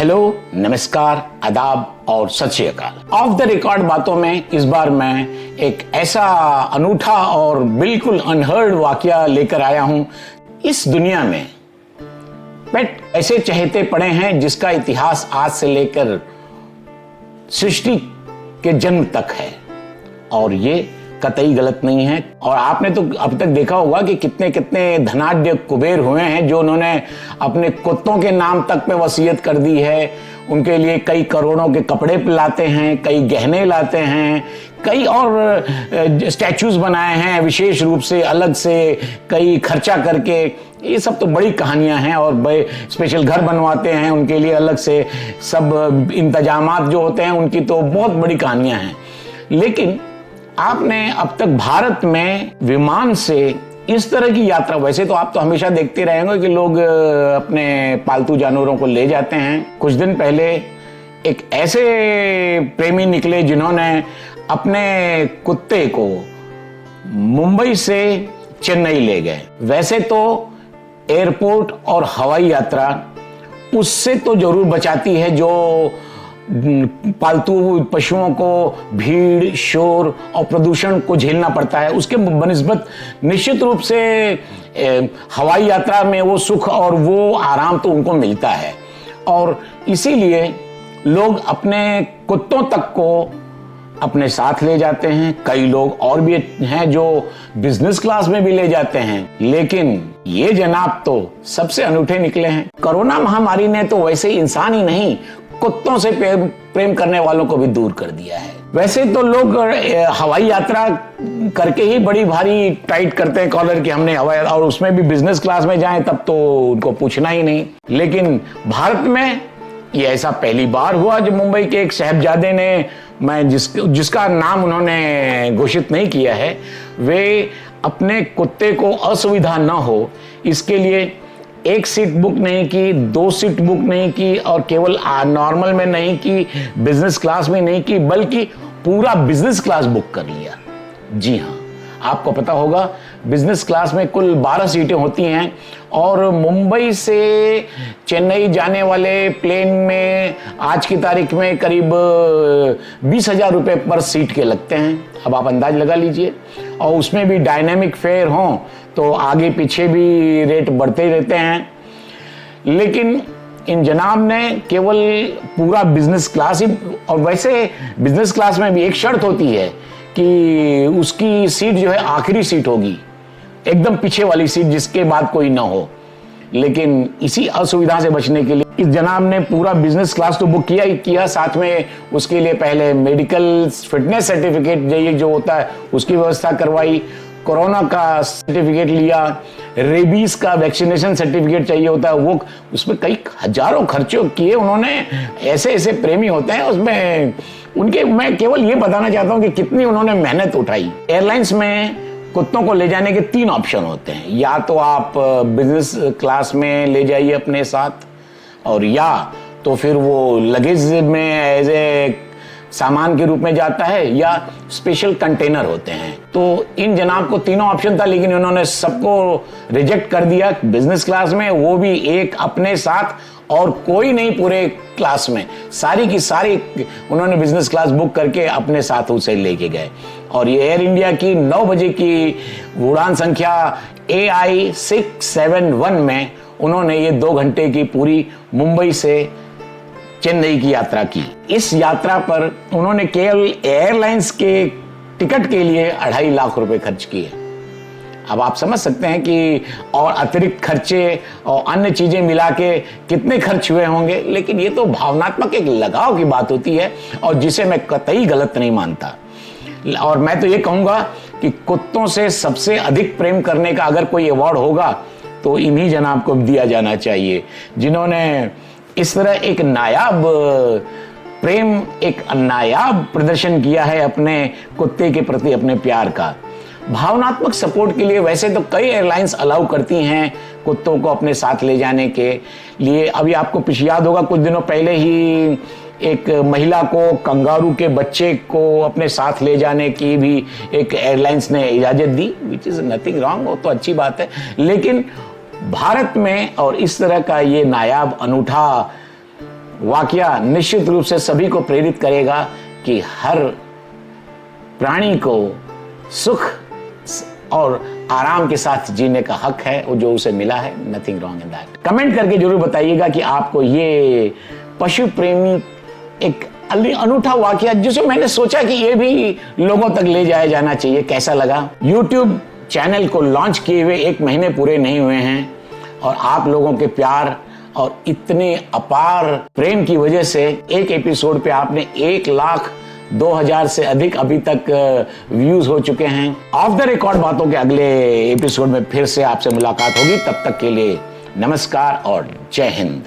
Hello, नमस्कार, आदाब और सत श्री अकाल। ऑफ द रिकॉर्ड बातों में इस बार मैं एक ऐसा अनूठा और बिल्कुल अनहर्ड वाकया लेकर आया हूं। इस दुनिया में पेट ऐसे चहेते पड़े हैं जिसका इतिहास आज से लेकर सृष्टि के जन्म तक है, और ये कतई गलत नहीं है। और आपने तो अब तक देखा होगा कि कितने कितने धनाढ्य कुबेर हुए हैं जो उन्होंने अपने कुत्तों के नाम तक पे वसीयत कर दी है। उनके लिए कई करोड़ों के कपड़े लाते हैं, कई गहने लाते हैं, कई और स्टैचूज बनाए हैं विशेष रूप से, अलग से कई खर्चा करके। ये सब तो बड़ी कहानियां हैं, और बड़े स्पेशल घर बनवाते हैं उनके लिए अलग से। सब इंतजामात जो होते हैं उनकी तो बहुत बड़ी कहानियां हैं। लेकिन आपने अब तक भारत में विमान से इस तरह की यात्रा, वैसे तो आप तो हमेशा देखते रहेंगे कि लोग अपने पालतू जानवरों को ले जाते हैं। कुछ दिन पहले एक ऐसे प्रेमी निकले जिन्होंने अपने कुत्ते को मुंबई से चेन्नई ले गए। वैसे तो एयरपोर्ट और हवाई यात्रा उससे तो जरूर बचाती है, जो पालतू पशुओं को भीड़, शोर और प्रदूषण को झेलना पड़ता है, उसके बनिस्बत निश्चित रूप से हवाई यात्रा में वो सुख और वो आराम तो उनको मिलता है। और इसीलिए लोग अपने कुत्तों तक को अपने साथ ले जाते हैं। कई लोग और भी हैं जो बिजनेस क्लास में भी ले जाते हैं। लेकिन ये जनाब तो सबसे अनूठे निकले हैं। कोरोना महामारी ने तो वैसे इंसान ही नहीं, कुत्तों से प्रेम करने वालों को भी दूर कर दिया है। वैसे तो लोग हवाई यात्रा करके ही बड़ी भारी टाइट करते हैं कॉलर की, हमने हवाई, और उसमें भी बिजनेस क्लास में जाएं तब तो उनको पूछना ही नहीं। लेकिन भारत में ये ऐसा पहली बार हुआ जब मुंबई के एक साहबजादे ने, मैं जिसका नाम उन्होंने घोषित नहीं किया है, वे अपने कुत्ते को असुविधा न हो इसके लिए एक सीट बुक नहीं की, 2 सीट बुक नहीं की, और केवल नॉर्मल में नहीं की, बिजनेस क्लास में नहीं की, बल्कि पूरा बिजनेस क्लास बुक कर लिया। जी हाँ, आपको पता होगा बिजनेस क्लास में कुल 12 सीटें होती हैं, और मुंबई से चेन्नई जाने वाले प्लेन में आज की तारीख में करीब 20,000 रुपये पर सीट के लगते हैं। अब आप अंदाज लगा लीजिए, और उसमें भी डायनेमिक फेयर हों तो आगे पीछे भी रेट बढ़ते ही रहते हैं। लेकिन इन जनाब ने केवल पूरा बिजनेस क्लास ही, और वैसे बिजनेस क्लास में भी एक शर्त होती है कि उसकी सीट जो है आखिरी सीट होगी, एकदम पीछे वाली सीट, जिसके बाद कोई ना हो। लेकिन इसी असुविधा से बचने के लिए इस जनाब ने पूरा बिजनेस क्लास तो बुक किया ही किया, साथ में उसके लिए पहले मेडिकल फिटनेस सर्टिफिकेट जो होता है उसकी व्यवस्था करवाई, कोरोना का सर्टिफिकेट लिया, रेबीज का वैक्सीनेशन सर्टिफिकेट चाहिए होता है वो, उसमें कई हजारों खर्चों किए उन्होंने। ऐसे ऐसे प्रेमी होते हैं उसमें उनके। मैं केवल ये बताना चाहता हूं कि कितनी उन्होंने मेहनत उठाई। एयरलाइंस में कुत्तों को ले जाने के 3 ऑप्शन होते हैं, या तो आप बिजनेस क्लास में ले जाइए अपने साथ, और या तो फिर वो लगेज में एज ए सामान के रूप में जाता है, या स्पेशल कंटेनर होते हैं। तो इन जनाब को तीनों ऑप्शन था, लेकिन उन्होंने सबको रिजेक्ट कर दिया। बिजनेस क्लास में वो भी एक अपने साथ, और कोई नहीं पूरे क्लास में, सारी की सारी उन्होंने बिजनेस क्लास बुक करके अपने साथ उसे लेके गए। और ये एयर इंडिया की 9 बजे की उड़ान संख्या AI 671 में उन्होंने ये 2 घंटे की पूरी मुंबई से चेन्नई की यात्रा की। इस यात्रा पर उन्होंने केवल एयरलाइंस के टिकट के लिए 2.5 लाख रुपए खर्च किए। अब आप समझ सकते हैं कि और अतिरिक्त खर्चे और अन्य चीजें मिला के कितने खर्च हुए होंगे। लेकिन ये तो भावनात्मक एक लगाव की बात होती है, और जिसे मैं कतई गलत नहीं मानता। और मैं तो ये कहूंगा कि कुत्तों से सबसे अधिक प्रेम करने का अगर कोई अवार्ड होगा तो इन्हीं जनाब को दिया जाना चाहिए, जिन्होंने इस तरह एक नायाब प्रेम, एक नायाब प्रदर्शन किया है अपने कुत्ते के प्रति अपने प्यार का। भावनात्मक सपोर्ट के लिए वैसे तो कई एयरलाइंस अलाउ करती हैं कुत्तों को अपने साथ ले जाने के लिए। अभी आपको कुछ याद होगा, कुछ दिनों पहले ही एक महिला को कंगारू के बच्चे को अपने साथ ले जाने की भी एक एयरलाइंस ने इजाजत दी, विच इज नथिंग रॉन्ग, वो तो अच्छी बात है। लेकिन भारत में और इस तरह का ये नायाब अनूठा वाकया निश्चित रूप से सभी को प्रेरित करेगा कि हर प्राणी को सुख और आराम के साथ जीने का हक है और जो उसे मिला है, nothing wrong in that. Comment करके जरूर बताइएगा कि आपको ये पशु प्रेमी एक अनूठा वाकया, जिसे मैंने सोचा कि ये भी लोगों तक ले जाया जाना चाहिए, कैसा लगा। YouTube चैनल को लॉन्च किए हुए 1 महीने पूरे नहीं हुए हैं और आप लोगों के प्यार और इतने अपार प्रेम की वजह से एक एपिसोड पे आपने 1,02,000 से अधिक अभी तक व्यूज हो चुके हैं। ऑफ द रिकॉर्ड बातों के अगले एपिसोड में फिर से आपसे मुलाकात होगी। तब तक के लिए नमस्कार और जय हिंद।